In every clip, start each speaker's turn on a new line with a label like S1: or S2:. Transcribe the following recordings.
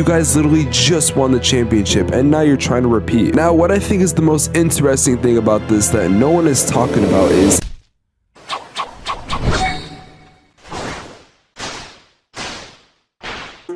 S1: you guys literally just won the championship and now you're trying to repeat. Now, what I think is the most interesting thing about this that no one is talking about is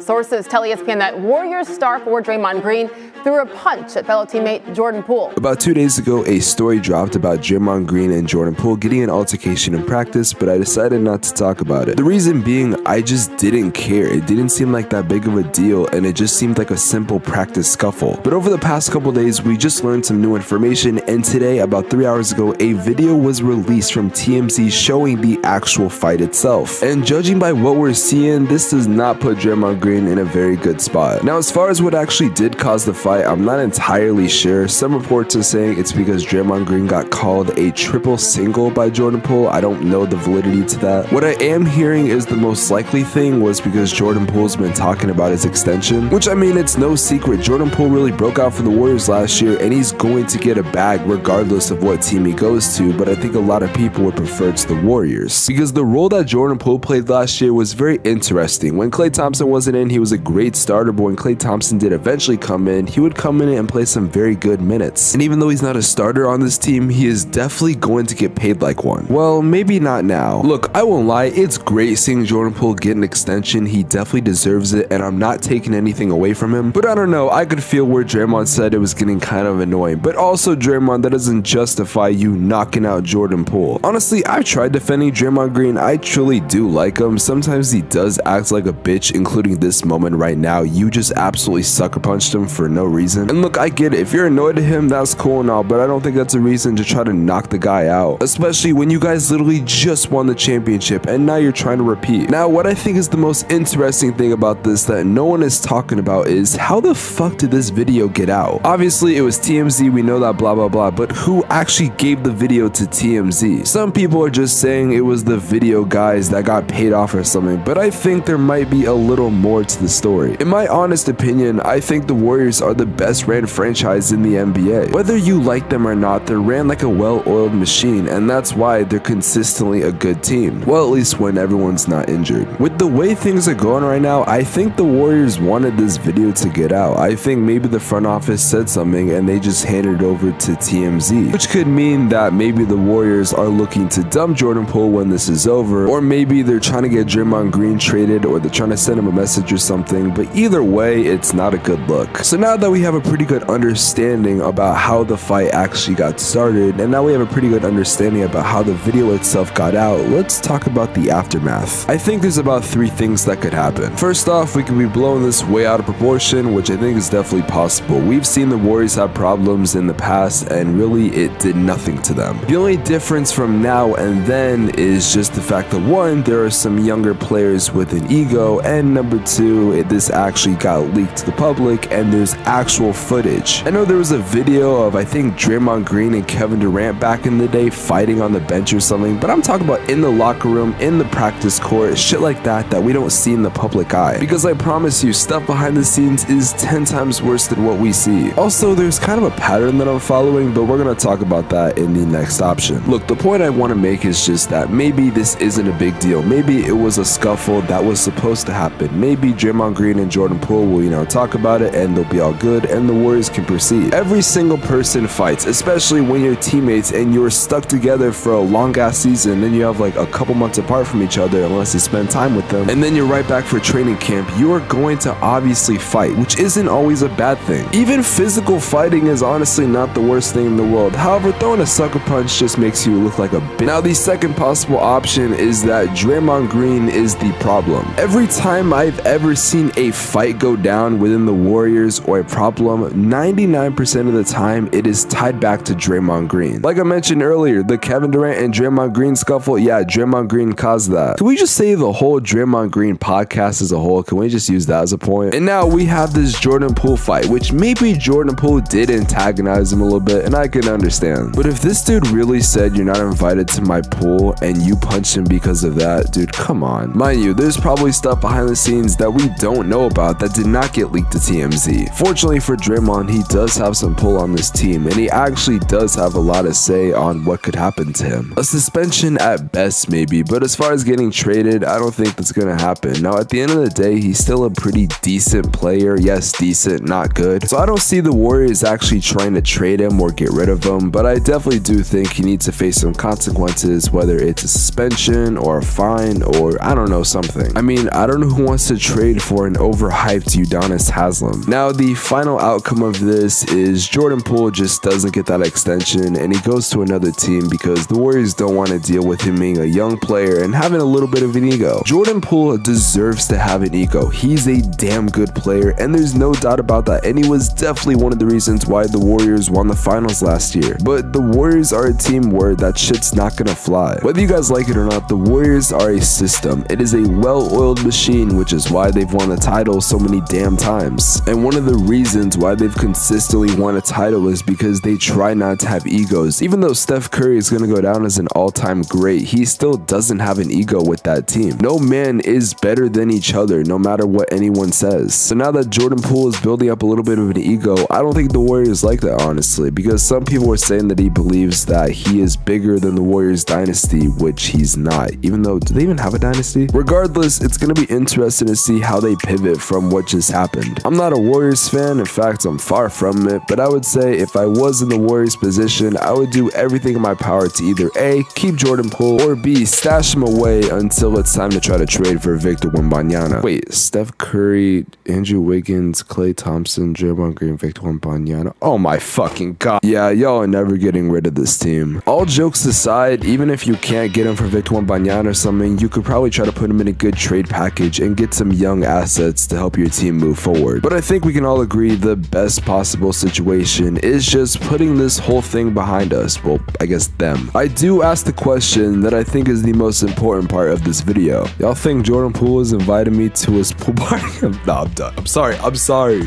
S2: sources tell ESPN that Warriors star forward Draymond Green threw a punch at fellow teammate Jordan Poole.
S1: About 2 days ago, a story dropped about Draymond Green and Jordan Poole getting an altercation in practice, but I decided not to talk about it. The reason being, I just didn't care. It didn't seem like that big of a deal, and it just seemed like a simple practice scuffle. But over the past couple days, we just learned some new information, and today, about 3 hours ago, a video was released from TMZ showing the actual fight itself. And judging by what we're seeing, this does not put Draymond Green in a very good spot. Now, as far as what actually did cause the fight, I'm not entirely sure. Some reports are saying it's because Draymond Green got called a triple single by Jordan Poole. I don't know the validity to that. What I am hearing is the most likely thing was because Jordan Poole's been talking about his extension, which I mean, it's no secret. Jordan Poole really broke out for the Warriors last year, and he's going to get a bag regardless of what team he goes to, but I think a lot of people would prefer it's the Warriors because the role that Jordan Poole played last year was very interesting. When Klay Thompson wasn't in, he was a great starter, but when Klay Thompson did eventually come in, he would come in and play some very good minutes. And even though he's not a starter on this team, he is definitely going to get paid like one. Well, maybe not now. Look, I won't lie, it's great seeing Jordan Poole get an extension. He definitely deserves it, and I'm not taking anything away from him. But I don't know, I could feel where Draymond said it was getting kind of annoying. But also, Draymond, that doesn't justify you knocking out Jordan Poole. Honestly, I've tried defending Draymond Green. I truly do like him. Sometimes he does act like a bitch, including this moment right now. You just absolutely sucker punched him for no reason. And look, I get it. If you're annoyed at him, that's cool and all, but I don't think that's a reason to try to knock the guy out, especially when you guys literally just won the championship and now you're trying to repeat. Now, what I think is the most interesting thing about this that no one is talking about is how the fuck did this video get out? Obviously, it was TMZ. We know that, blah, blah, blah, but who actually gave the video to TMZ? Some people are just saying it was the video guys that got paid off or something, but I think there might be a little more to the story. In my honest opinion, I think the Warriors are the best ran franchise in the NBA. Whether you like them or not, they're ran like a well-oiled machine, and that's why they're consistently a good team. Well, at least when everyone's not injured. With the way things are going right now, I think the Warriors wanted this video to get out. I think maybe the front office said something and they just handed it over to TMZ, which could mean that maybe the Warriors are looking to dump Jordan Poole when this is over, or maybe they're trying to get Draymond Green traded, or they're trying to send him a message or something, but either way, it's not a good look. So now that we have a pretty good understanding about how the fight actually got started, and now we have a pretty good understanding about how the video itself got out, let's talk about the aftermath. I think there's about 3 things that could happen. First off, we could be blowing this way out of proportion, which I think is definitely possible. We've seen the Warriors have problems in the past, and really it did nothing to them. The only difference from now and then is just the fact that 1, there are some younger players with an ego, and number 2, this actually got leaked to the public and there's actual footage. I know there was a video of, I think, Draymond Green and Kevin Durant back in the day fighting on the bench or something, but I'm talking about in the locker room, in the practice court, shit like that we don't see in the public eye. Because I promise you, stuff behind the scenes is 10 times worse than what we see. Also, there's kind of a pattern that I'm following, but we're gonna talk about that in the next option. Look, the point I want to make is just that maybe this isn't a big deal. Maybe it was a scuffle that was supposed to happen. Maybe Draymond Green and Jordan Poole will, talk about it and they'll be all good and the Warriors can proceed. Every single person fights, especially when you're teammates and you're stuck together for a long ass season, and you have like a couple months apart from each other unless you spend time with them, and then you're right back for training camp. You are going to obviously fight, which isn't always a bad thing. Even physical fighting is honestly not the worst thing in the world. However, throwing a sucker punch just makes you look like a bitch. Now, the second possible option is that Draymond Green is the problem. Every time I've ever seen a fight go down within the Warriors or a problem, 99% of the time it is tied back to Draymond Green. Like I mentioned earlier, the Kevin Durant and Draymond Green scuffle, yeah, Draymond Green caused that. Can we just say the whole Draymond Green podcast as a whole? Can we just use that as a point? And now we have this Jordan Poole fight, which maybe Jordan Poole did antagonize him a little bit, and I can understand. But if this dude really said you're not invited to my pool and you punched him because of that, dude, come on. Mind you, there's probably stuff behind the scenes that that we don't know about that did not get leaked to TMZ. Fortunately for Draymond, he does have some pull on this team, and he actually does have a lot of say on what could happen to him. A suspension at best maybe, but as far as getting traded, I don't think that's gonna happen. Now at the end of the day, he's still a pretty decent player. Yes, decent, not good. So I don't see the Warriors actually trying to trade him or get rid of him, but I definitely do think he needs to face some consequences, whether it's a suspension or a fine or I don't know, something. I mean, I don't know who wants to trade for an overhyped Udonis Haslem. Now the final outcome of this is Jordan Poole just doesn't get that extension and he goes to another team because the Warriors don't want to deal with him being a young player and having a little bit of an ego. Jordan Poole deserves to have an ego. He's a damn good player and there's no doubt about that, and he was definitely one of the reasons why the Warriors won the finals last year. But the Warriors are a team where that shit's not gonna fly. Whether you guys like it or not, the Warriors are a system. It is a well-oiled machine, which is why they've won the title so many damn times. And one of the reasons why they've consistently won a title is because they try not to have egos. Even though Steph Curry is gonna go down as an all-time great, he still doesn't have an ego with that team. No man is better than each other, no matter what anyone says. So now that Jordan Poole is building up a little bit of an ego, I don't think the Warriors like that, honestly, because some people are saying that he believes that he is bigger than the Warriors dynasty, which he's not. Even though, do they even have a dynasty? Regardless, it's gonna be interesting to see how they pivot from what just happened. I'm not a Warriors fan, in fact, I'm far from it, but I would say if I was in the Warriors position, I would do everything in my power to either A, keep Jordan Poole, or B, stash him away until it's time to try to trade for Victor Wembanyama. Wait, Steph Curry, Andrew Wiggins, Klay Thompson, Draymond Green, Victor Wembanyama. Oh my fucking god. Yeah, y'all are never getting rid of this team. All jokes aside, even if you can't get him for Victor Wembanyama or something, you could probably try to put him in a good trade package and get some young assets to help your team move forward. But I think we can all agree the best possible situation is just putting this whole thing behind us. Well, I guess them. I do ask the question that I think is the most important part of this video. Y'all think Jordan Poole is inviting me to his pool party? No, I'm done. I'm sorry.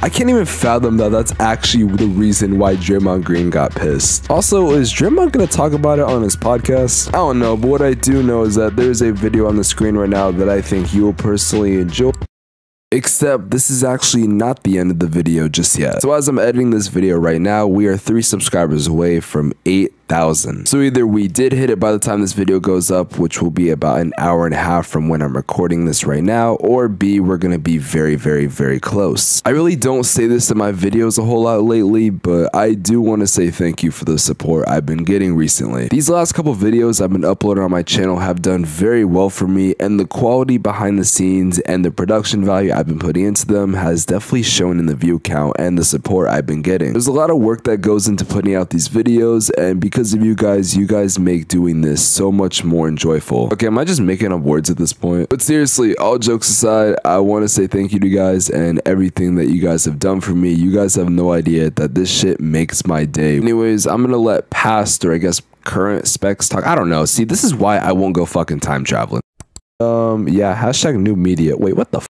S1: I can't even fathom that that's actually the reason why Draymond Green got pissed. Also, is Draymond gonna talk about it on his podcast? I don't know, but what I do know is that there's a video on the screen right now that I think you will personally enjoy. Except this is actually not the end of the video just yet. So as I'm editing this video right now, we are 3 subscribers away from 8,000. So either we did hit it by the time this video goes up, which will be about an hour and a half from when I'm recording this right now, or B, we're gonna be very, very, very close. I really don't say this in my videos a whole lot lately, but I do want to say thank you for the support I've been getting recently. These last couple videos I've been uploading on my channel have done very well for me, and the quality behind the scenes and the production value I've been putting into them has definitely shown in the view count and the support I've been getting. There's a lot of work that goes into putting out these videos, and because of you guys make doing this so much more enjoyable. Okay, am I just making up words at this point? But seriously, all jokes aside, I want to say thank you to you guys and everything that you guys have done for me. You guys have no idea that this shit makes my day. Anyways, I'm gonna let past, or I guess current Spex talk. I don't know. See, this is why I won't go fucking time traveling. Yeah, hashtag new media. Wait, what the f